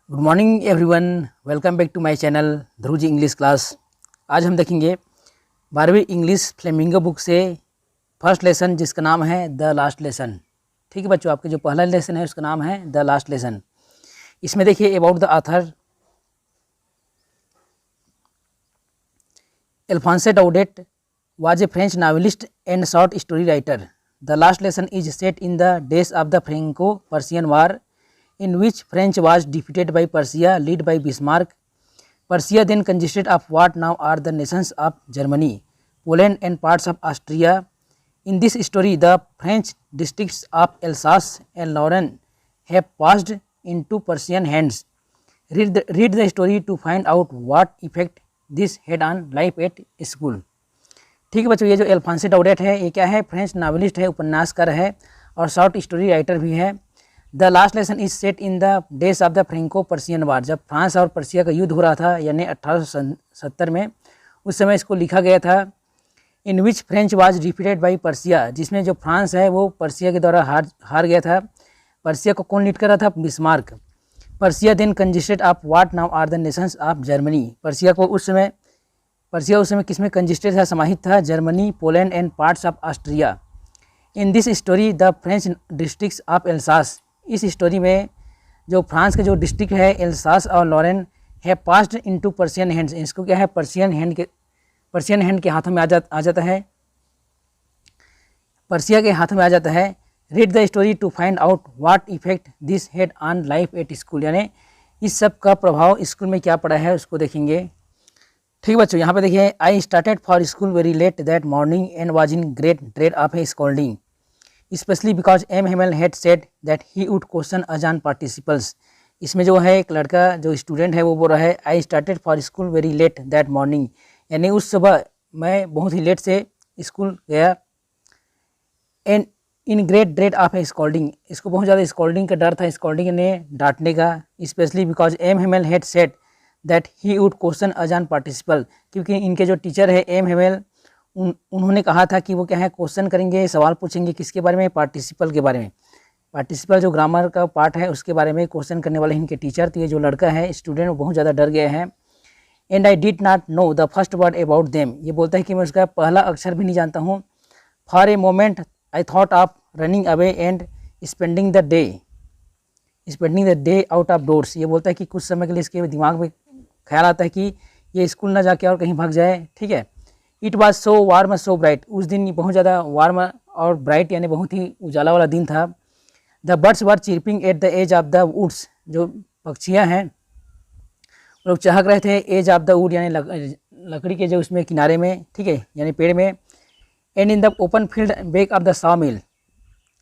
Good morning everyone, welcome back to my channel Dhruv ji English class. आज हम देखेंगे 12वीं इंग्लिश फ्लेमिंगो बुक से फर्स्ट लेसन जिसका नाम है द लास्ट लेसन। ठीक है बच्चों, आपके जो पहला लेसन है उसका नाम है द लास्ट लेसन। इसमें देखिए about the author Alphonse Daudet was a French novelist and short story writer. The last lesson is set in the days of the Franco-Prussian War, in which French was defeated by Prussia, led by Bismarck. Prussia then consisted of what now are the nations of Germany, Poland, and parts of Austria. In this story, the French districts of Alsace and Lorraine have passed into Prussian hands. Read the story to find out what effect this had on life at school. ठीक है बच्चों, ये जो अल्फोंसे डाउडेट है ये क्या है? French novelist है, उपन्यासकार है और शॉर्ट स्टोरी राइटर भी है। The last lesson is set in the days of the Franco Persian war. जब फ्रांस और पर्सिया का युद्ध हो रहा था यानी 1870 में, उस समय इसको लिखा गया था। In which French was defeated by Persia, जिसमें जो फ्रांस है वो पर्सिया के द्वारा हार गया था। पर्सिया को कौन लीड कर रहा था? Bismarck. Persia then consisted of what now are the nations of Germany. Persia उस समय किसमें कंजिस्टेड था? समाहित था Germany, Poland and parts of Austria. In this story the French districts of Alsace. इस स्टोरी में जो फ्रांस के जो डिस्ट्रिक्ट है एल्सास और लॉरेन है पास्ड इनटू पर्शियन हैंड्स। इसको क्या है? पर्शियन हैंड के हाथों में आ जाता है, पर्सिया के हाथों में आ जाता है। Read the story to find out what effect this had on life at school, यानी इस सब का प्रभाव स्कूल में क्या पड़ा है उसको देखेंगे। ठीक बच्चों, यहाँ पे देखिए, I started for school very late that morning and was in great dread of a scolding, especially because M Hamel had said that he would question us on participles. इसमें जो है एक लड़का जो स्टूडेंट है वो बोल रहा है आई started for school very late that morning, यानी उस सुबह मैं बहुत ही लेट से स्कूल गया। And in great dread of a scolding, इसको बहुत ज़्यादा स्कोल्डिंग का डर था, स्कोल्डिंग ने डांटने का। Especially because M Hamel had said that he would question us on participle, क्योंकि इनके जो टीचर है एम हेमेल उन्होंने कहा था कि वो क्या है क्वेश्चन करेंगे, सवाल पूछेंगे किसके बारे में? पार्टिसिपल के बारे में। पार्टिसिपल जो ग्रामर का पार्ट है उसके बारे में क्वेश्चन करने वाले इनके टीचर। तो ये जो लड़का है स्टूडेंट वो बहुत ज़्यादा डर गया है। And I did not know the first word about them, ये बोलता है कि मैं उसका पहला अक्षर भी नहीं जानता हूँ। For a moment I thought of running away and spending the day out of doors. ये बोलता है कि कुछ समय के लिए इसके दिमाग में ख्याल आता है कि ये स्कूल ना जाके और कहीं भाग जाए। ठीक है। It was so warm so bright, उस दिन बहुत ज़्यादा वार्म और ब्राइट यानी बहुत ही उजाला वाला दिन था। The birds were chirping at the edge of the woods, जो पक्षियाँ हैं वो लोग चहक रहे थे एज ऑफ द वुड यानी लकड़ी के जो उसमें किनारे में, ठीक है, यानी पेड़ में। And in the open field back of the sawmill,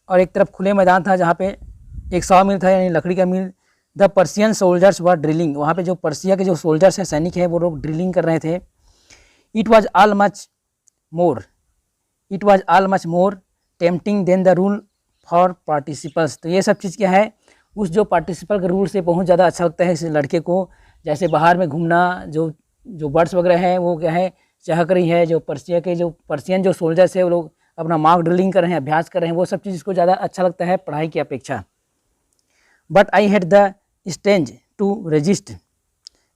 और एक तरफ खुले मैदान था जहाँ पे एक सॉ मिल था यानी लकड़ी का mill. The Persian soldiers were drilling, वहाँ पे जो पर्सिया के जो सोल्जर्स हैं, सैनिक हैं, वो लोग ड्रिलिंग कर रहे थे। It was all much more tempting than the rule for participles. तो ये सब चीज़ क्या है? उस जो पार्टिसिपल के रूल से बहुत ज़्यादा अच्छा लगता है इस लड़के को। जैसे बाहर में घूमना, जो बर्ड्स वगैरह हैं वो क्या है चहक रही है, जो पर्सियन जो सोल्जर्स है वो लोग अपना मॉक ड्रिलिंग कर रहे हैं, अभ्यास कर रहे हैं, वो सब चीज़ इसको ज़्यादा अच्छा लगता है पढ़ाई की अपेक्षा। But I had the strength to resist,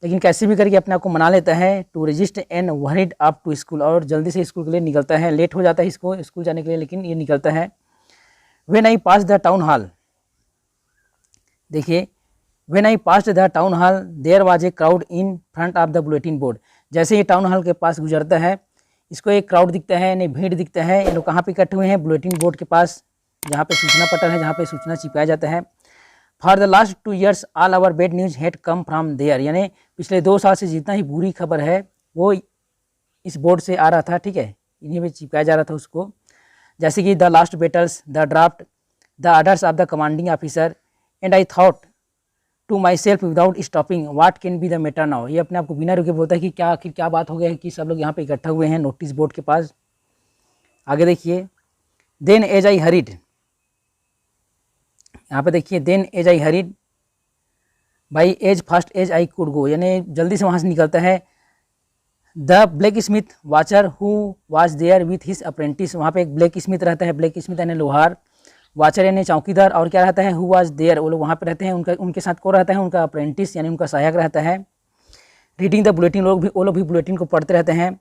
लेकिन कैसे भी करके अपने आप को मना लेता है। To resist and worried up to school, और जल्दी से स्कूल के लिए निकलता है। लेट हो जाता है इसको स्कूल जाने के लिए, लेकिन ये निकलता है। When I pass the town hall, देखिए, when I pass the town hall there was a crowd in front of the bulletin board. जैसे ही टाउन हॉल के पास गुजरता है इसको एक क्राउड दिखता है यानी भीड़ दिखता है। ये लोग कहाँ पे इकट्ठे हुए हैं? बुलेटिन बोर्ड के पास, जहाँ पे सूचना पटल है, जहाँ पे सूचना चिपकाया जाता है। For the last 2 years all our bad news had come from there, यानी पिछले 2 साल से जितना ही बुरी खबर है वो इस बोर्ड से आ रहा था। ठीक है, इन्हीं में चिपकाया जा रहा था उसको। जैसे कि the last battles, the draft, the orders of the commanding officer. And I thought to my self without stopping what can be the matter now. ये अपने आप को बिना रुके बोलता है कि क्या आखिर क्या बात हो गया है कि सब लोग यहाँ पे इकट्ठा हुए हैं नोटिस बोर्ड के पास। आगे देखिए, देन एज आई हरीड, यहाँ पे देखिए, then as I hurried by as fast as I could go, यानी जल्दी से वहाँ से निकलता है। The black smith Wachter who was there with his apprentice, वहाँ पे एक ब्लैक स्मिथ रहता है, ब्लैक स्मिथ यानी लोहार, वाचर यानी चौकीदार, और क्या रहता है, हु वाज देयर, वो लोग वहाँ पे रहते हैं, उनके साथ कौन रहता है, उनका अप्रेंटिस यानी उनका सहायक रहता है। रीडिंग द बुलेटिन, वो लोग भी बुलेटिन को पढ़ते रहते हैं।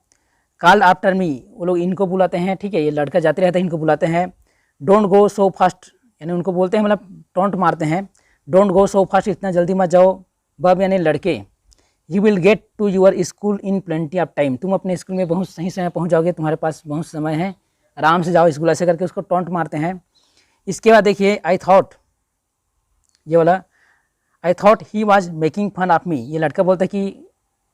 कॉल आफ्टर मी, वो लोग इनको बुलाते हैं, ठीक है, ये लड़का जाते रहता है, इनको बुलाते हैं। डोंट गो सो फास्ट, यानी उनको बोलते हैं, मतलब टोंट मारते हैं, डोंट गो सो फास्ट, इतना जल्दी मत जाओ। बब यानी लड़के, you will get to your school in plenty of time, तुम अपने स्कूल में बहुत सही समय पहुंच जाओगे, तुम्हारे पास बहुत समय है, आराम से जाओ स्कूल, ऐसे करके उसको टोंट मारते हैं। इसके बाद देखिए आई थॉट, ये वाला आई थॉट ही was making fun of me, ये लड़का बोलता है कि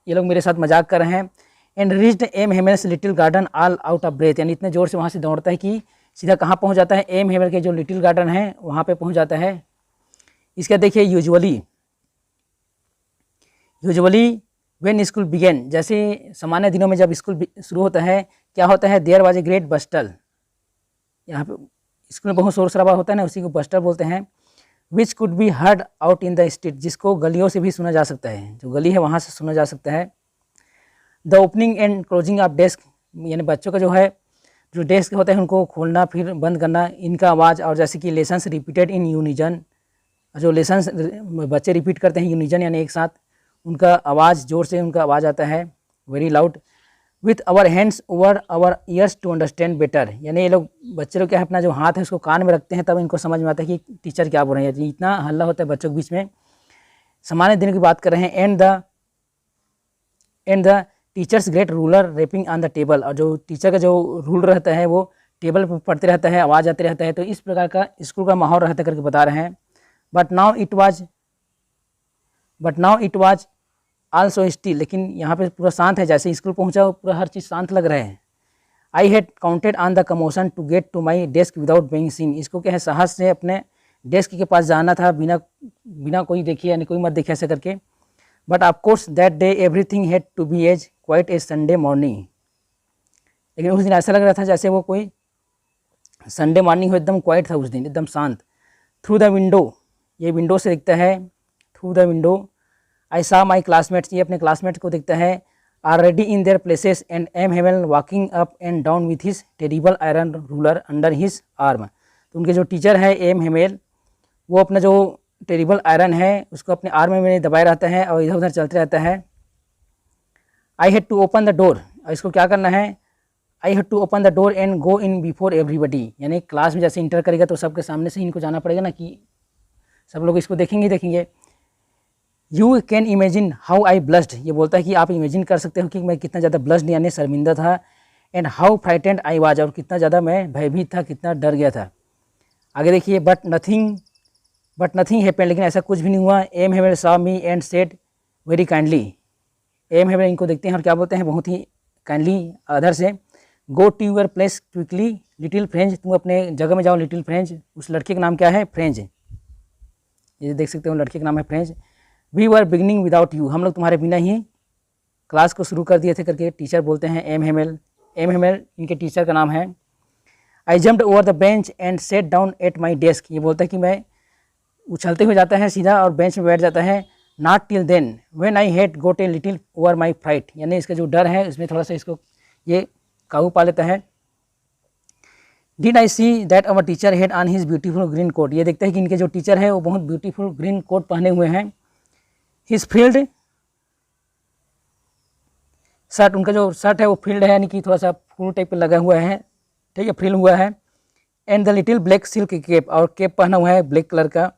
ये लोग मेरे साथ मजाक कर रहे हैं। And reached M Hamel's little garden all out of breath, यानी इतने ज़ोर से वहाँ से दौड़ता है कि सीधा कहाँ पहुँच जाता है, एम हेमल के जो लिटिल गार्डन है वहाँ पे पहुँच जाता है। इसका देखिए यूजुअली व्हेन स्कूल बिगेन, जैसे सामान्य दिनों में जब स्कूल शुरू होता है क्या होता है, देयर वाज ए ग्रेट बस्टल, यहाँ पे स्कूल में बहुत शोर शराबा होता है ना, उसी को बस्टर बोलते हैं। Which could be heard out in the street, जिसको गलियों से भी सुना जा सकता है, जो गली है वहाँ से सुना जा सकता है। The opening and closing of desk, यानी बच्चों का जो है जो डेस्क होता है उनको खोलना फिर बंद करना, इनका आवाज़, और जैसे कि लेसन्स रिपीटेड इन यूनिजन, जो लेसन्स बच्चे रिपीट करते हैं यूनिजन यानी एक साथ, उनका आवाज़ ज़ोर से उनका आवाज़ आता है, very loud. With our hands over our ears to understand better, यानी ये लोग बच्चे लोग क्या है अपना जो हाथ है उसको कान में रखते हैं, तब इनको समझ में आता है कि टीचर क्या बोल रहे हैं, इतना हल्ला होता है बच्चों के बीच में। सामान्य दिन की बात कर रहे हैं। And the teachers great ruler rapping on the table, और जो टीचर का जो रूल रहता है वो टेबल पर पढ़ते रहता है, आवाज़ आते रहता है, तो इस प्रकार का स्कूल का माहौल रहता करके बता रहे हैं। But now it was also still, लेकिन यहाँ पे पूरा शांत है, जैसे स्कूल पहुँचा पूरा हर चीज़ शांत लग रहा है। I had counted on the commotion to get to my desk without being seen, इसको क्या है साहस से अपने डेस्क के पास जाना था बिना कोई देखे, यानी कोई मत देखे ऐसे करके। But of course that day everything had to be as quiet a Sunday morning, लेकिन उस दिन ऐसा लग रहा था जैसे वो कोई संडे मॉर्निंग हो, एकदम क्वाइट था उस दिन, एकदम शांत। थ्रू द विंडो, ये विंडो से दिखता है, थ्रू द विंडो आई सा माई क्लासमेट्स, ये अपने क्लासमेट्स को दिखता है, are ready in their places and M Hamel walking up and down with his terrible iron ruler under his arm, तो उनके जो टीचर है एम हेमल, वो अपना जो टेरिबल आयरन है उसको अपने आर्म में दबाए रहता है और इधर उधर चलते रहता है। I had to open the door, इसको क्या करना है, I had to open the door and go in before everybody, यानी क्लास में जैसे इंटर करेगा तो सबके सामने से इनको जाना पड़ेगा ना, कि सब लोग इसको देखेंगे। You can imagine how I blessed, ये बोलता है कि आप इमेजिन कर सकते हो कि मैं कितना ज़्यादा ब्लस्ड यानी शर्मिंदा था। And how frightened I was, और कितना ज़्यादा मैं भयभीत था, कितना डर गया था। आगे देखिए, बट नथिंग हैपेंड, लेकिन ऐसा कुछ भी नहीं हुआ। M Hamel saw me and said very kindly, M Hamel इनको देखते हैं और क्या बोलते हैं बहुत ही काइंडली अदर से, go to your place quickly little French, तुम अपने जगह में जाओ लिटिल फ्रेंच, उस लड़के का नाम क्या है, फ्रेंच, ये देख सकते हो लड़के का नाम है French. We were beginning without you, हम लोग तुम्हारे बिना ही क्लास को शुरू कर दिए थे करके टीचर बोलते हैं एम हेमल इनके टीचर का नाम है। आई jumped over the bench and set down at my desk, ये बोलता है कि मैं उछलते हुए जाता है सीधा और बेंच में बैठ जाता है। Not till then when I had got a little over my fright, यानी इसका जो डर है उसमें थोड़ा सा इसको ये काबू पा लेता है। Did I see that our teacher had on his beautiful green coat, ये देखते हैं कि इनके जो टीचर है वो बहुत ब्यूटीफुल ग्रीन कोट पहने हुए हैं। हिज फील्ड शर्ट, उनका जो शर्ट है वो फील्ड है यानी कि थोड़ा सा फूल टाइप पे लगा हुआ है, ठीक है, फ्रिल हुआ है। And the little black silk cape, और केप पहना हुआ है ब्लैक कलर का।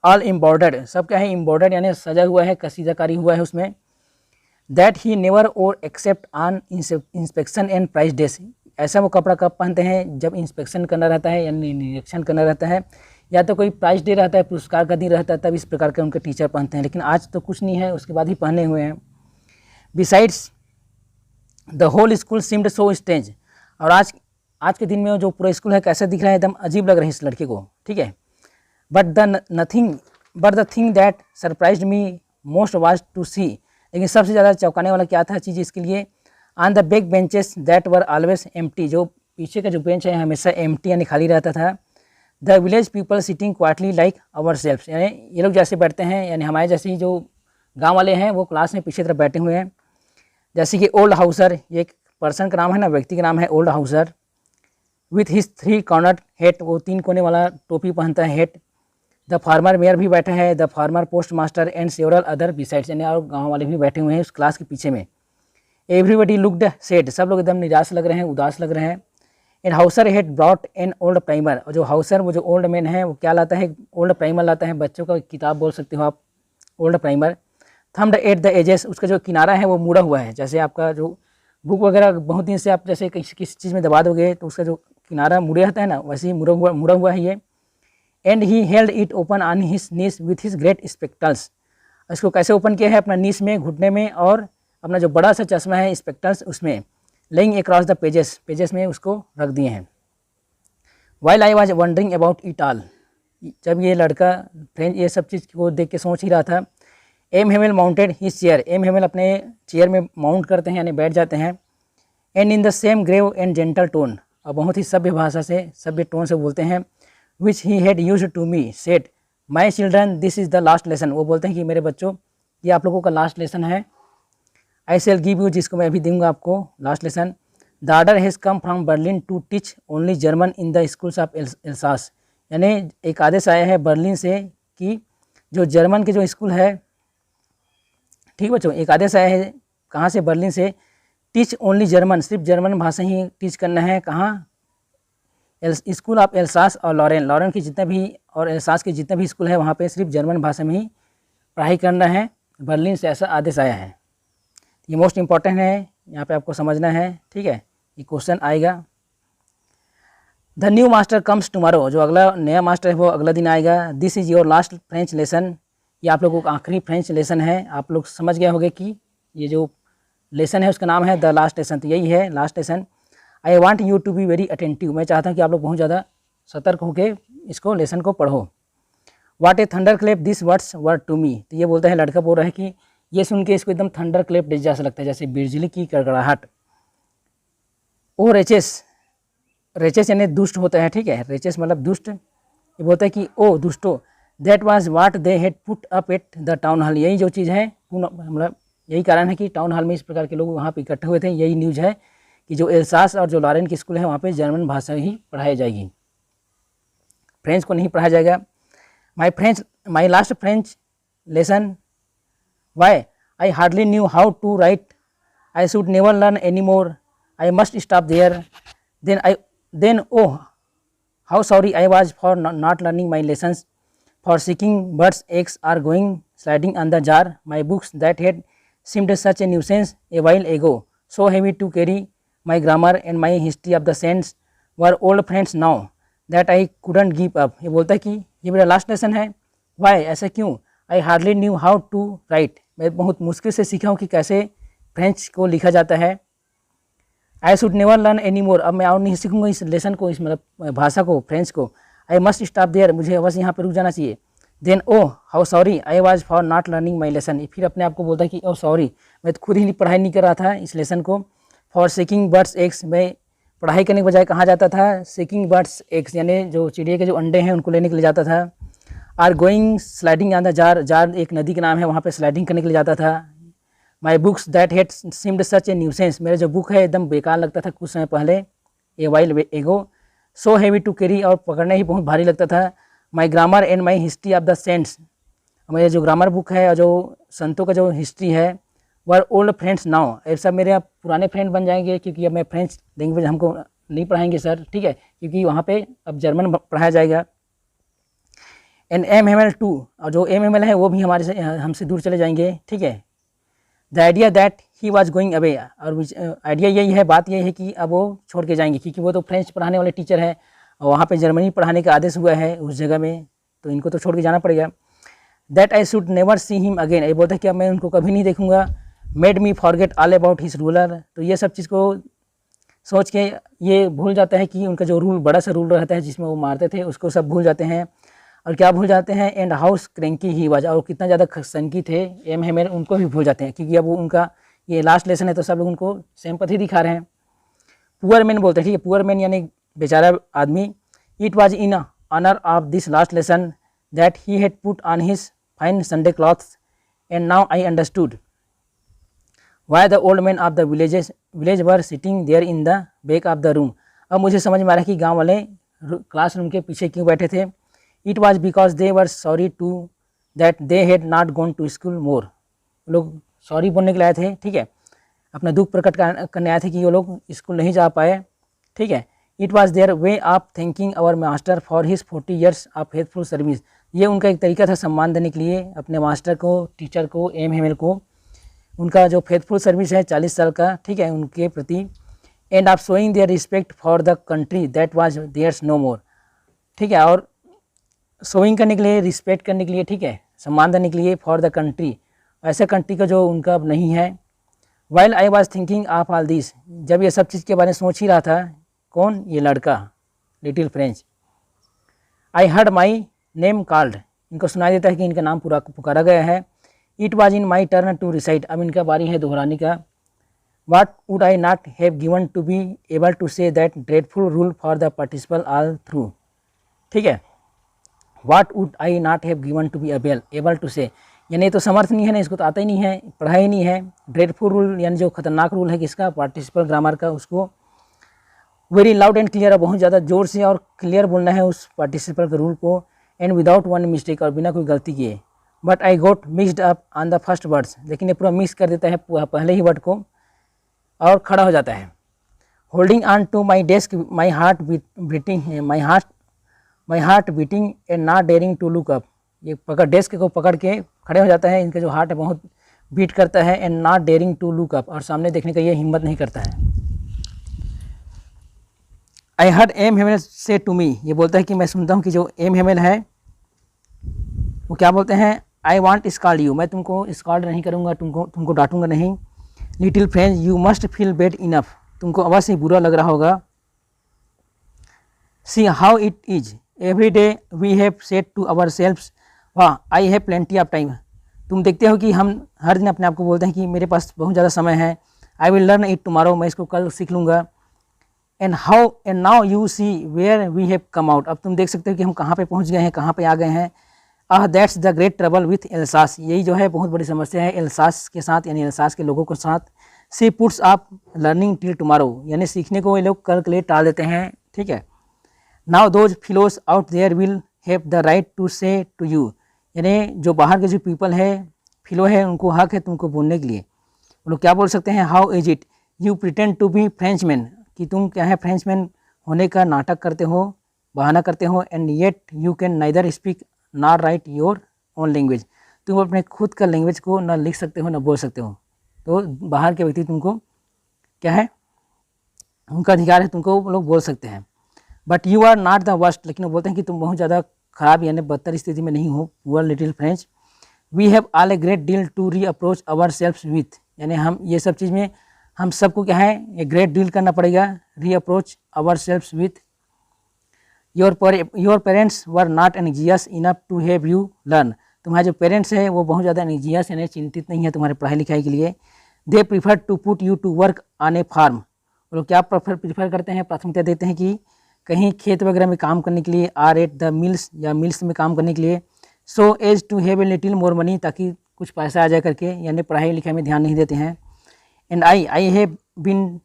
ऑल एम्बॉर्डर्ड, सब क्या है एम्बॉर्डर्ड यानी सजा हुआ है, कसीदाकारी हुआ है उसमें। दैट ही नेवर और except on inspection and price days, ऐसा वो कपड़ा कब पहनते हैं जब इंस्पेक्शन करना रहता है यानी निरीक्षण करना रहता है, या तो कोई प्राइस डे रहता है, पुरस्कार का दिन रहता है, तब इस प्रकार के उनके टीचर पहनते हैं, लेकिन आज तो कुछ नहीं है उसके बाद ही पहने हुए हैं। Besides the whole school seemed so strange, और आज के दिन में जो पूरा स्कूल है कैसा दिख रहा है, एकदम अजीब लग रहा है इस लड़के को, ठीक है। But the thing that surprised me most was to see, लेकिन सबसे ज़्यादा चौंकाने वाला क्या था चीज़ इसके लिए, on the back benches that were always empty, जो पीछे का जो बेंच है हमेशा एम्प्टी यानी खाली रहता था। The village people sitting quietly like our self, यानी ये लोग जैसे बैठते हैं यानी हमारे जैसे ही जो गांव वाले हैं वो क्लास में पीछे तरफ बैठे हुए हैं। जैसे कि ओल्ड हाउसर, ये एक पर्सन का नाम है ना, व्यक्ति का नाम है old Hauser. With his 3 corner hate, वो 3 कोने वाला टोपी पहनता है हेट। द फार्मर मेयर भी बैठा है, the farmer post master and several other besides, यानी और गाँव वाले भी बैठे हुए हैं उस क्लास के पीछे में। एवरीबडी लुक्ड सेड, सब लोग एकदम निराश लग रहे हैं, उदास लग रहे हैं। And Hauser head brought an old primer, और जो हाउसर वो जो ओल्ड मैन है वो क्या लाता है, ओल्ड प्राइमर लाता है, बच्चों का किताब बोल सकते हो आप, old primer. Thumbed at the edges, उसका जो किनारा है वो मुड़ा हुआ है, जैसे आपका जो बुक वगैरह बहुत दिन से आप जैसे किसी चीज़ में दबा दोगे तो उसका जो किनारा मुड़े रहता है ना, वैसे ही मुड़ा हुआ है ये। And he held it open on his knees with his great spectacles, इसको कैसे ओपन किया है, अपना नीस में, घुटने में, और अपना जो बड़ा सा चश्मा है स्पेक्टल्स उसमें, लेइंग अक्रॉस द पेजेस में उसको रख दिए हैं। While I was wondering about it all, जब ये लड़का फ्रेंच ये सब चीज़ को देख के सोच ही रहा था। M Hamel mounted his chair, M Hamel अपने चेयर में माउंट करते हैं यानी बैठ जाते हैं। And in the same grave and gentle tone, और बहुत ही सभ्य भाषा से, सभ्य टोन से बोलते हैं। Which he had used to me said my children this is the last lesson, वो बोलते हैं कि मेरे बच्चों ये आप लोगों का लास्ट लेसन है। आई शेल गिव यू, जिसको मैं अभी दूंगा आपको last lesson. The order has come from Berlin to teach only German in the schools of Alsace, यानी एक आदेश आया है बर्लिन से कि जो जर्मन के जो स्कूल है, ठीक बच्चों, एक आदेश आया है कहाँ से, बर्लिन से, टीच ओनली जर्मन, सिर्फ जर्मन भाषा ही टीच करना है। कहाँ, स्कूल ऑफ एल्सास और लॉरेन के जितने भी और एल्सास के जितने भी स्कूल है वहाँ पे सिर्फ जर्मन भाषा में ही पढ़ाई करना है, बर्लिन से ऐसा आदेश आया है। ये मोस्ट इम्पॉर्टेंट है, यहाँ पे आपको समझना है, ठीक है, ये क्वेश्चन आएगा। The new master comes tomorrow, जो अगला नया मास्टर है वो अगला दिन आएगा। This is your last French lesson, ये आप लोगों का आखिरी फ्रेंच लेसन है। आप लोग समझ गए होंगे कि ये जो लेसन है उसका नाम है द लास्ट लेसन, तो यही है last lesson. I want you to be very attentive, मैं चाहता हूँ कि आप लोग बहुत ज़्यादा सतर्क होकर इसको लेसन को पढ़ो। What a thunderclap this words were to me, तो ये बोलता है, लड़का बोल रहा है कि ये सुन के इसको एकदम थंडर क्लेप जैसा लगता है, जैसे बिजली की कड़कड़ाहट। ओ रेचेस, रेचेस यानी दुष्ट होता है, ठीक है, रेचेस मतलब दुष्ट। ये बोलता है कि ओ दुष्टो, that was what they had put up at the town hall, यही जो चीज़ है, मतलब यही कारण है कि टाउन हॉल में इस प्रकार के लोग वहाँ पे इकट्ठे हुए थे। यही न्यूज़ है कि जो एल्सास और जो लॉरेन की स्कूल है वहाँ पे जर्मन भाषा ही पढ़ाई जाएगी, फ्रेंच को नहीं पढ़ाया जाएगा। My last French lesson, why I hardly knew how to write, I should never learn any more, I must stop there, then oh how sorry I was for not learning my lessons, for seeking birds eggs or going sliding on the jar, my books that had seemed such a nuisance a while ago, so heavy to carry, my grammar and my history of the saints were old friends now that I couldn't give up। ये बोलता है कि ये मेरा last lesson है। Why, ऐसा क्यों? I hardly knew how to write, मैं बहुत मुश्किल से सीखा हूँ कि कैसे फ्रेंच को लिखा जाता है। I should never learn any more, अब मैं और नहीं सीखूंगा इस लेसन को, इस मतलब भाषा को, फ्रेंच को। I must stop there, मुझे बस यहाँ पर रुक जाना चाहिए। Then oh how sorry I was for not learning my lesson, फिर अपने आप को बोलता है कि ओ सॉरी, मैं तो खुद ही पढ़ाई नहीं कर रहा था इस लेसन को। फॉर सीकिंग बर्ड्स एग्स, मैं पढ़ाई करने के बजाय कहाँ जाता था, सीकिंग बर्ड्स एग्स यानी जो चिड़िया के जो अंडे हैं उनको लेने के लिए जाता था। Or going sliding on the jar, jar एक नदी का नाम है, वहाँ पे स्लाइडिंग करने के लिए जाता था। माई books that had seemed such A nuisance, मेरा जो बुक है एकदम बेकार लगता था कुछ समय पहले, ए वाइल एगो, सो हैवी टू कैरी, और पकड़ने ही बहुत भारी लगता था। My grammar and my history of the saints, मेरे जो ग्रामर बुक है और जो संतों का जो हिस्ट्री है, वर ओल्ड फ्रेंड्स नाउ, ये सब मेरे अब पुराने फ्रेंड बन जाएंगे, क्योंकि अब मैं फ्रेंच लैंग्वेज हमको नहीं पढ़ाएंगे सर, ठीक है, क्योंकि वहाँ पे अब जर्मन पढ़ाया जाएगा। एंड MML 2, और जो MML है वो भी हमारे से हमसे दूर चले जाएंगे, ठीक है। The idea that he was going away, और आइडिया यही है, बात यही है कि अब वो छोड़ के जाएंगे, क्योंकि वो तो फ्रेंच पढ़ाने वाले टीचर है और वहाँ पे जर्मनी पढ़ाने का आदेश हुआ है उस जगह में, तो इनको तो छोड़ के जाना पड़ेगा। That I should never see him again, ये बोलते हैं कि अब मैं उनको कभी नहीं देखूंगा। Made me forget all about his ruler, तो ये सब चीज़ को सोच के ये भूल जाता है कि उनका जो रूल, बड़ा सा रूल रहता है जिसमें वो मारते थे, उसको सब भूल जाते हैं। और क्या भूल जाते हैं, and house cranky he was, और कितना ज़्यादा सनकी थे एम हेमर, उनको भी भूल जाते हैं, क्योंकि अब वो उनका ये लास्ट लेसन है तो सब लोग उनको सिंपैथी दिखा रहे हैं। पुअर मैन बोलते हैं, ठीक है, पुअर मैन यानी बेचारा आदमी। It was in honour of this last lesson that he had put on his fine Sunday clothes, and now I understood why the old men of the village were sitting there in the back of the room। अब मुझे समझ में आ रहा है कि गांव वाले classroom के पीछे क्यों बैठे थे। It was because they were sorry to that they had not gone to school more. लोग सॉरी बोलने के लिए आए थे, ठीक है, अपना दुख प्रकट करने आए थे कि वो लोग स्कूल नहीं जा पाए, ठीक है। It was their way of thanking our master for his 40 years of faithful service. ये उनका एक तरीका था सम्मान देने के लिए अपने मास्टर को, टीचर को, एम को, उनका जो फेथफुल सर्विस है 40 साल का, ठीक है, उनके प्रति। And of showing their respect for the country that was theirs no more, ठीक है, और शोइंग करने के लिए, रिस्पेक्ट करने के लिए, ठीक है, सम्मान देने के लिए, फॉर द कंट्री, ऐसे कंट्री का जो उनका अब नहीं है। While I was thinking of all this, जब ये सब चीज़ के बारे में सोच ही रहा था, कौन, ये लड़का little French. I heard my name called, इनको सुनाई देता है कि इनका नाम पूरा पुकारा गया है। It was in my turn to recite, अब इनका बारी है दोहराने का। What would I not have given to be able to say that dreadful rule for the participle all through, ठीक है। What would I not have given to be able to say, यानी तो समर्थ नहीं है ना, इसको तो आता ही नहीं है, पढ़ा ही नहीं है। ड्रेडफुल रूल यानी जो खतरनाक रूल है किसका, पार्टिसिपल ग्रामर का, उसको वेरी लाउड एंड क्लियर, बहुत ज़्यादा जोर से और क्लियर बोलना है उस पार्टिसिपल के रूल को। एंड विदाउट वन मिस्टेक, और बिना कोई गलती किए। But I got mixed up on the first words, लेकिन ये पूरा मिक्स कर देता है पहले ही वर्ड को और खड़ा हो जाता है। Holding on to my desk my heart beating and not daring to look up, ये पकड़ डेस्क को पकड़ के खड़े हो जाता है, इनका जो हार्ट है बहुत बीट करता है। And not daring to look up, और सामने देखने का ये हिम्मत नहीं करता है। आई हर्ड एम हेमल से टू मी, ये बोलता है कि मैं सुनता हूँ कि जो एम हेमल है वो क्या बोलते हैं, आई वॉन्ट स्कॉल्ड यू, मैं तुमको स्कॉल्ड नहीं करूँगा, तुमको डांटूंगा नहीं। Little French you must feel bad enough, तुमको अवश्य बुरा लग रहा होगा। See how it is every day we have said to ourselves वाह I have plenty of time, तुम देखते हो कि हम हर दिन अपने आप को बोलते हैं कि मेरे पास बहुत ज़्यादा समय है। I will learn it tomorrow, मैं इसको कल सीख लूँगा। And now you see where we have come out, अब तुम देख सकते हो कि हम कहाँ पे पहुँच गए हैं, कहाँ पे आ गए हैं। That's the great trouble with Alsace, यही जो है बहुत बड़ी समस्या है एल्सास के साथ, यानी एल्सास के लोगों के साथ। See puts up learning till tomorrow, यानी सीखने को ये लोग कल के लिए टाल देते हैं, ठीक है। Now those fellows out there will have the right to say to you, यानी जो बाहर के जो पीपल है, फिलो है, उनको हक है तुमको बोलने के लिए। वो लोग क्या बोल सकते हैं, how is it you pretend to be Frenchman, कि तुम क्या है फ्रेंचमैन होने का नाटक करते हो, बहाना करते हो। And yet you can neither speak not right your own language, तुम अपने खुद का लैंग्वेज को ना लिख सकते हो ना बोल सकते हो। तो बाहर के व्यक्ति तुमको क्या है, उनका अधिकार है, तुमको वो लोग बोल सकते हैं। But you are not the worst, लेकिन वो बोलते हैं कि तुम बहुत ज़्यादा खराब यानी बदतर स्थिति में नहीं हो। Poor little French we have all a great deal to reproach our self with, यानी हम ये सब चीज़ में हम सबको क्या है, एक ग्रेट डील करना पड़ेगा। Reproach our self with your parents were not anxious enough to have you learn, तुम्हारे जो पेरेंट्स हैं वो बहुत ज़्यादा एंग्जियस यानी चिंतित नहीं है तुम्हारे पढ़ाई लिखाई के लिए। They prefer to put you to work on a farm, वो लोग क्या प्रीफर करते हैं, प्राथमिकता देते हैं कि कहीं खेत वगैरह में काम करने के लिए, आर एट द मिल्स या मिल्स में काम करने के लिए। So as to have a little more money, ताकि कुछ पैसा आ जाए करके, यानी पढ़ाई लिखाई में ध्यान नहीं देते हैं। And I have been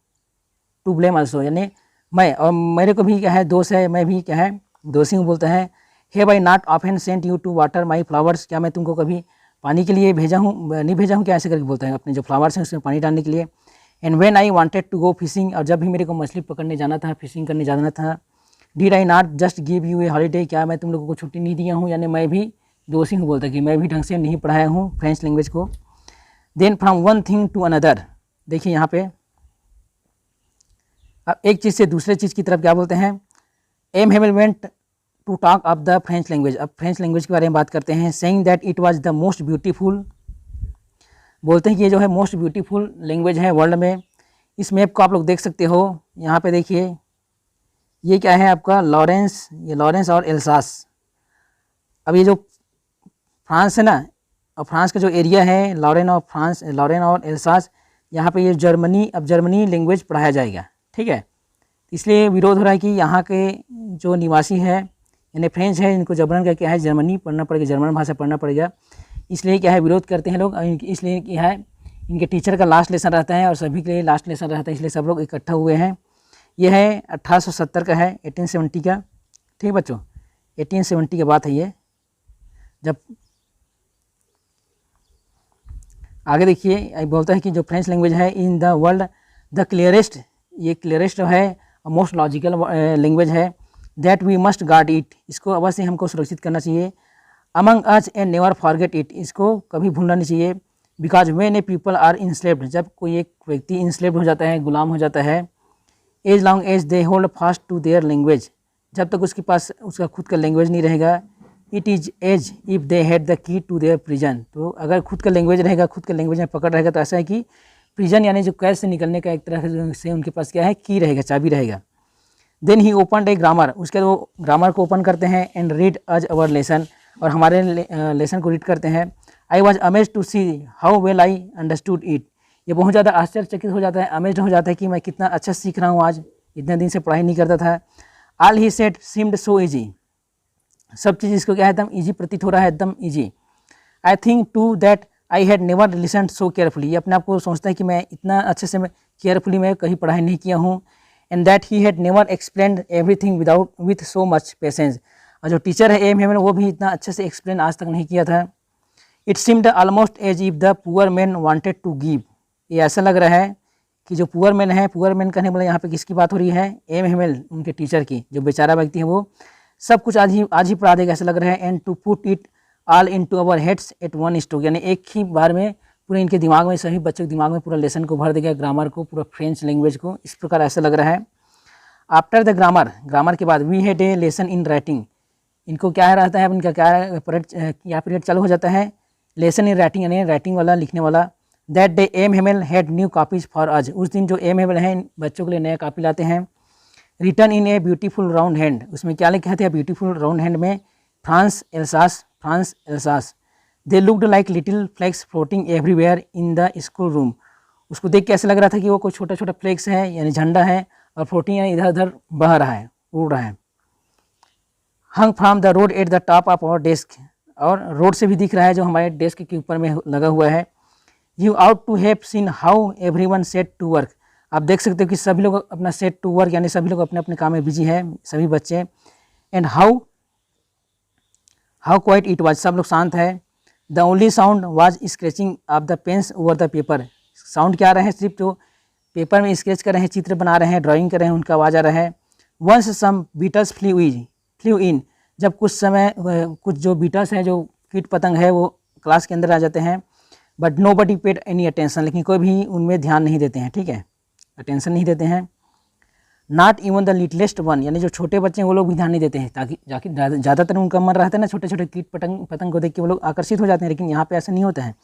to blame also, यानी मैं और मेरे को भी क्या है दोष है, मैं भी क्या है दोषी हूँ। बोलता है have I not often sent you to water my flowers, क्या मैं तुमको कभी पानी के लिए भेजा हूँ, नहीं भेजा हूँ क्या, ऐसे करके बोलता है अपने जो फ्लावर्स हैं उसमें पानी डालने के लिए। And when I wanted to go fishing, और जब भी मेरे को मछली पकड़ने जाना था, फिशिंग करने जाना था। Did I not just give U A holiday, क्या मैं तुम लोगों को छुट्टी नहीं दिया हूँ, यानी मैं भी दोषी हूँ। बोलता है कि मैं भी ढंग से नहीं पढ़ाया हूँ फ्रेंच लैंग्वेज को। Then from one thing to another, देखिए यहाँ पे अब एक चीज़ से दूसरे चीज़ की तरफ क्या बोलते हैं। M Hamel went to talk of the French language, अब फ्रेंच लैंग्वेज के बारे में बात करते हैं। Saying that it was the most beautiful, बोलते हैं कि ये जो है मोस्ट ब्यूटीफुल लैंग्वेज है वर्ल्ड में। इस मैप को आप लोग देख सकते हो, यहाँ पे देखिए ये क्या है आपका लॉरेंस, ये लॉरेंस और एल्सास। अब ये जो फ्रांस है ना, और फ्रांस का जो एरिया है लॉरेन और एल्सास, यहाँ पे ये जर्मनी, अब जर्मनी लैंग्वेज पढ़ाया जाएगा, ठीक है। इसलिए विरोध हो रहा है कि यहाँ के जो निवासी है यानी फ्रेंच है, इनको जबरन का क्या है जर्मनी पढ़ना पड़ेगा, जर्मन भाषा पढ़ना पड़ेगा। इसलिए क्या है विरोध करते हैं लोग, इसलिए क्या है इनके टीचर का लास्ट लेसन रहता है और सभी के लिए लास्ट लेसन रहता है, इसलिए सब लोग इकट्ठा हुए हैं। ये है 1870 का है, 1870 का। ठीक बच्चों, 1870 की बात है ये। जब आगे देखिए बोलता है कि जो फ्रेंच लैंग्वेज है in the world the clearest, ये क्लियरेस्ट है मोस्ट लॉजिकल लैंग्वेज है, that we must guard it, इसको अवश्य हमको सुरक्षित करना चाहिए। Among us and never forget it, इसको कभी भूलना नहीं चाहिए। Because when a people are enslaved, जब कोई एक व्यक्ति इंस्लेव्ड हो जाता है, गुलाम हो जाता है, as long as they hold fast to their language, जब तक उसके पास उसका खुद का लैंग्वेज नहीं रहेगा, it is as if they had the key to their prison, तो अगर खुद का लैंग्वेज रहेगा, खुद के लैंग्वेज में पकड़ रहेगा, तो ऐसा है कि प्रिजन यानी जो कैद से निकलने का एक तरह से उनके पास क्या है, की रहेगा, चाबी रहेगा। Then he open a grammar, उसके बाद वो ग्रामर को ओपन करते हैं, and read us our lesson, और हमारे लेसन को रीड करते हैं। I was amaze to see how well I understood it, ये बहुत ज़्यादा आश्चर्यचकित हो जाता है, अमेज हो जाता है कि मैं कितना अच्छा सीख रहा हूँ आज, इतने दिन से पढ़ाई नहीं करता था। All he said seemed so easy, सब चीज़ इसको क्या है, एकदम ईजी प्रतीत हो रहा है, एकदम easy. I think too that I had never listen so carefully, ये अपने आप को सोचता है कि मैं इतना अच्छे से मैं केयरफुली मैं कहीं पढ़ाई नहीं किया हूँ। And that he had never explain everything without with so much patience, और जो टीचर है एम वो भी इतना अच्छे से एक्सप्लेन आज तक नहीं किया था। It seemed almost as if the poor man wanted to give, ये ऐसा लग रहा है कि जो पुअर मैन है, पुअर मैन कहने वाला यहाँ पे किसकी बात हो रही है, एम उनके टीचर की, जो बेचारा व्यक्ति है वो सब कुछ आज ही पढ़ा देगा ऐसा लग रहा है। And to put it all into our heads at one stroke, यानी एक ही बार में पूरे इनके दिमाग में, सभी बच्चों के दिमाग में पूरा लेसन को भर देगा, ग्रामर को, पूरा फ्रेंच लैंग्वेज को, इस प्रकार ऐसा लग रहा है। आफ्टर द ग्रामर, ग्रामर के बाद we had a lesson in writing, इनको क्या रहता है, इनका क्या पीरियड चालू हो जाता है, लेसन इन राइटिंग यानी राइटिंग वाला, लिखने वाला। That day M had new copies for us, उस दिन जो एम हैं बच्चों के लिए नया कॉपी लाते हैं। Return in a beautiful round hand, उसमें क्या लिखा था ब्यूटीफुल राउंड हैंड में, France Alsace, France Alsace. They looked like little flags floating everywhere in the school room, उसको देख के ऐसा लग रहा था कि वो कोई छोटा छोटा फ्लैग्स है यानी झंडा है, और फ्लोटिंग यानी इधर उधर बह रहा है, उड़ रहा है। Hung from the road at the top of our desk, और रोड से भी दिख रहा है जो हमारे डेस्क के ऊपर में लगा हुआ है। You ought to have seen how everyone set to work, आप देख सकते हो कि सभी लोग अपना सेट टू वर्क यानी सभी लोग अपने अपने काम में बिजी है, सभी बच्चे। And how quiet it was, सब लोग शांत है। The only sound was scratching of the pens over the paper, sound क्या आ रहा है, सिर्फ जो पेपर में स्केच कर रहे हैं, चित्र बना रहे हैं, ड्राइंग कर रहे हैं, उनका आवाज़ आ रहा है। वंस सम बीटल्स फ्लू इन, जब कुछ समय कुछ जो बीटल्स हैं, जो कीट पतंग है, वो क्लास के अंदर आ जाते हैं। But nobody paid any attention, लेकिन कोई भी उनमें ध्यान नहीं देते हैं, ठीक है, अटेंशन नहीं देते हैं। Not even the littlest one, यानी जो छोटे बच्चे हैं वो लोग भी ध्यान नहीं देते हैं, ताकि जाके ज़्यादातर उनका मन रहता है ना छोटे छोटे कीट पतंग को देख के वो लोग आकर्षित हो जाते हैं, लेकिन यहाँ पे ऐसा नहीं होता है।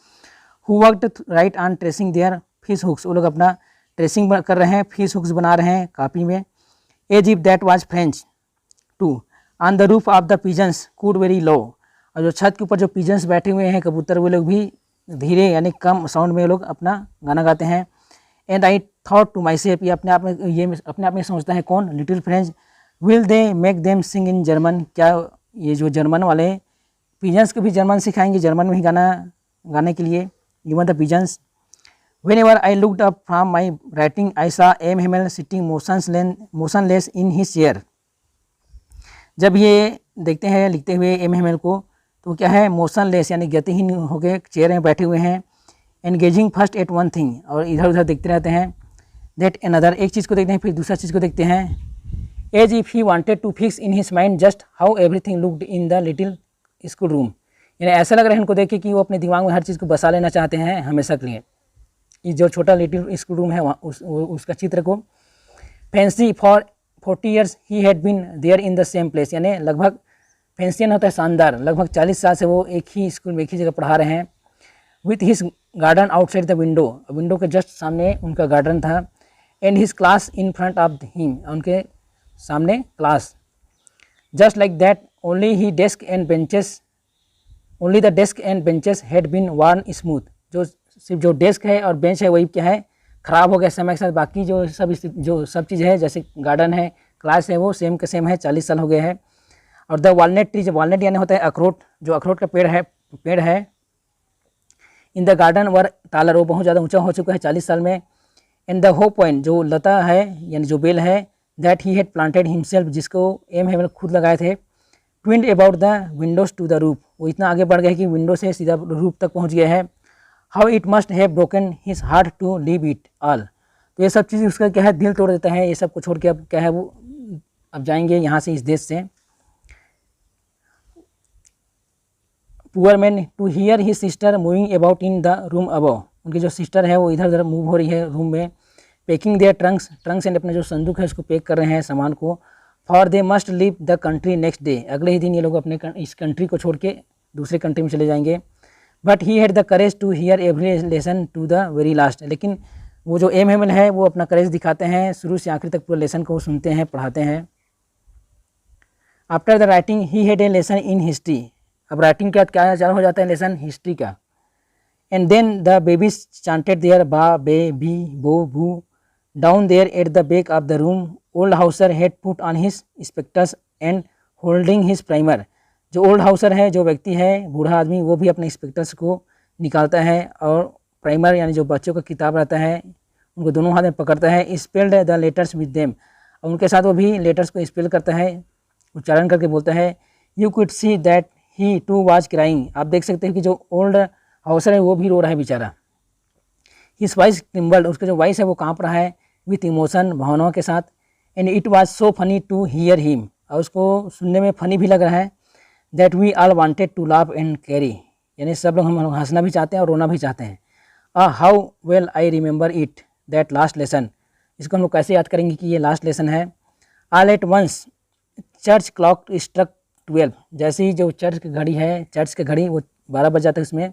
Who worked right on tracing their fish hooks, वो लोग अपना ट्रेसिंग कर रहे हैं, फिश हुक्स बना रहे हैं कापी में। As if that was French too on the roof of the pigeons cooed very low, और जो छत के ऊपर जो पिजन्स बैठे हुए हैं कबूतर, वो लोग भी धीरे यानी कम साउंड में लोग अपना गाना गाते हैं। And I thought to my self, ये अपने आप में सोचता है कौन, little French, will they make them sing in German, क्या ये जो जर्मन वाले पिजन्स को भी जर्मन सिखाएंगे, जर्मन में ही गाना गाने के लिए, even the pigeons. Whenever I looked up from my writing I saw M Hamel sitting motionless in his chair, जब ये देखते हैं लिखते हुए एम हेमल को, तो क्या है, मोशनलेस यानी गतिहीन हो गए, चेयर में बैठे हुए हैं। Engaging first at one thing, और इधर उधर देखते रहते हैं। दैट अनदर, एक चीज़ को देखते हैं फिर दूसरा चीज़ को देखते हैं। As if he wanted to fix in his mind just how everything looked in the little school room, यानी ऐसा लग रहा है उनको देख के कि वो अपने दिमाग में हर चीज़ को बसा लेना चाहते हैं हमेशा के लिए। ये जो छोटा लिटिल स्कूल रूम है उसका चित्र को। Fancy for 40 years he had been there in the same place, यानी लगभग फैंसी होता है शानदार, लगभग 40 साल से वो एक ही स्कूल में एक ही जगह पढ़ा रहे हैं। With his garden outside the window, window के जस्ट सामने उनका गार्डन था। And his class in front of him, उनके सामने class. Just like that only ही desk and benches only the desk and benches had been worn smooth, जो सिर्फ जो डेस्क है और बेंच है वही क्या है, ख़राब हो गया समय के साथ, बाकी जो सब चीज़ है जैसे गार्डन है, क्लास है, वो सेम के सेम है, 40 साल हो गए हैं। और द वॉलनट ट्री, जो वॉलनट यानी होता है अखरोट, जो अखरोट का पेड़ है इन द गार्डन वर तालर, वो बहुत ज़्यादा ऊंचा हो चुका है 40 साल में। इन द हो पॉइंट, जो लता है यानी जो बेल है, that he had planted himself, जिसको एम हेमल खुद लगाए थे, twined about the windows to the roof, वो इतना आगे बढ़ गया कि विंडो से सीधा रूफ तक पहुंच गया है। How it must have broken his heart to leave it all, तो ये सब चीज़ उसका क्या है, दिल तोड़ देता है, ये सब को छोड़ के अब क्या है वो अब जाएंगे यहाँ से, इस देश से। Poor man to hear his sister moving about in the room above, उनकी जो सिस्टर है वो इधर उधर मूव हो रही है रूम में। पैकिंग देयर ट्रंक्स एंड अपना जो संदूक है उसको पैक कर रहे हैं सामान को। For they must leave the country next day, अगले ही दिन ये लोग अपने इस कंट्री को छोड़ के दूसरे कंट्री में चले जाएंगे। But he had the courage to hear every lesson to the very last, लेकिन वो जो एम हेमल है वो अपना करेज दिखाते हैं, शुरू से आखिर तक पूरे लेसन को सुनते हैं, पढ़ाते हैं। After the writing he had a lesson in history, अब राइटिंग के बाद क्या चालू हो जाता है, लेसन हिस्ट्री का। And then the babies chanted their ba be bi bo bu down there at the back of the room. Old Hauser had put on his spectacles and holding his primer, जो old Hauser है, जो व्यक्ति है बूढ़ा आदमी, वो भी अपने स्पेक्टर्स को निकालता है और प्राइमर यानी जो बच्चों का किताब रहता है उनको दोनों हाथ में पकड़ता है। Spelled the letters with them, और उनके साथ वो भी लेटर्स को स्पेल करता है, उच्चारण करके बोलता है। You could see that he too was crying, आप देख सकते हैं कि जो ओल्ड हाउसर है वो भी रो रहा है बेचारा। हिज वॉइस ट्रिम्बल्ड, उसका जो वॉइस है वो काँप रहा है विथ इमोशन, भावनाओं के साथ। And it was so funny to hear him, और उसको सुनने में फनी भी लग रहा है। That we all wanted to laugh and cry, यानी सब लोग हम हंसना भी चाहते हैं और रोना भी चाहते हैं। How well I remember it that last lesson, इसको हम लोग कैसे याद करेंगे कि ये लास्ट लेसन है। All at once church clock struck 12, जैसे ही जो चर्च की घड़ी है, चर्च की घड़ी वो 12 बज जाता है उसमें।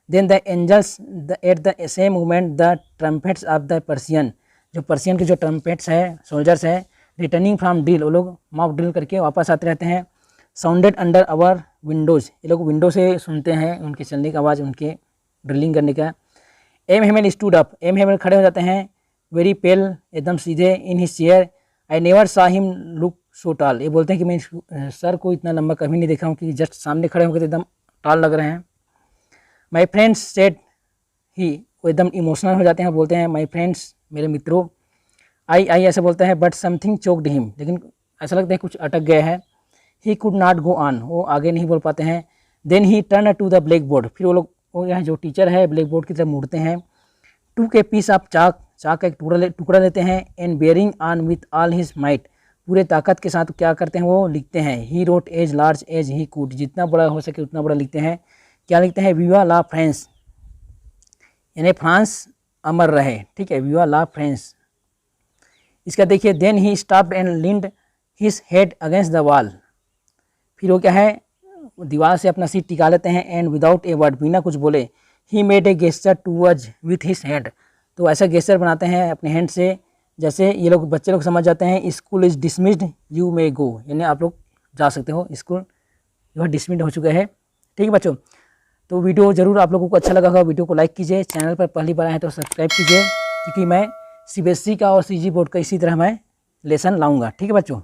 Then the angels at the same moment the trumpets of the Persian, जो पर्सियन के जो ट्रम्पेट्स है, सोल्जर्स है, रिटर्निंग फ्रॉम ड्रिल, वो लोग मॉक ड्रिल करके वापस आते रहते हैं। साउंडेड अंडर आवर विंडोज़, ये लोग विंडो से सुनते हैं उनके चलने की आवाज़, उनके ड्रिलिंग करने का। M Hemal stood up, M Hemal खड़े हो जाते हैं, वेरी पेल, एकदम सीधे, इन हिज चेयर। आई नेवर सा हिम लुक सो टॉल, ये बोलते हैं कि मैं सर को इतना लंबा कभी नहीं देखा हूँ कि जस्ट सामने खड़े होकर एकदम टॉल लग रहे हैं। माई फ्रेंड्स सेड ही, वो एकदम इमोशनल हो जाते हैं, बोलते हैं माई फ्रेंड्स, मेरे मित्रों। आई ऐसे बोलता है, बट समथिंग चोक्ड हिम, लेकिन ऐसा लगता है कुछ अटक गया है। He could not go on, वो आगे नहीं बोल पाते हैं। Then he turn to the blackboard, फिर वो लोग वो यहाँ जो टीचर है ब्लैक बोर्ड की तरफ मुड़ते हैं। टू के पीस ऑफ चाक का एक टुकड़ा लेते हैं। And bearing on with all his might, पूरे ताकत के साथ क्या करते हैं वो लिखते हैं। He wrote as large as he could, जितना बड़ा हो सके उतना बड़ा लिखते हैं। क्या लिखते हैं, विवा ला फ्रांस, यानी फ्रांस अमर रहे, ठीक है, विवा ला फ्रांस। इसका देखिए, then he stopped and leaned his head against the wall, फिर वो क्या है दीवार से अपना सीट टिका लेते हैं। एंड विदाउट ए वर्ड, बिना कुछ बोले, he made a gesture towards with his hand, तो ऐसा गेस्चर बनाते हैं अपने हैंड से, जैसे ये लोग बच्चे लोग समझ जाते हैं school is dismissed you may go, यानी आप लोग जा सकते हो, स्कूल जो है डिसमिस्ड हो चुका है। ठीक है बच्चों, तो वीडियो ज़रूर आप लोगों को अच्छा लगा होगा, वीडियो को लाइक कीजिए, चैनल पर पहली बार आए तो सब्सक्राइब कीजिए, क्योंकि मैं CBSE का और CG बोर्ड का इसी तरह मैं लेसन लाऊंगा। ठीक है बच्चों।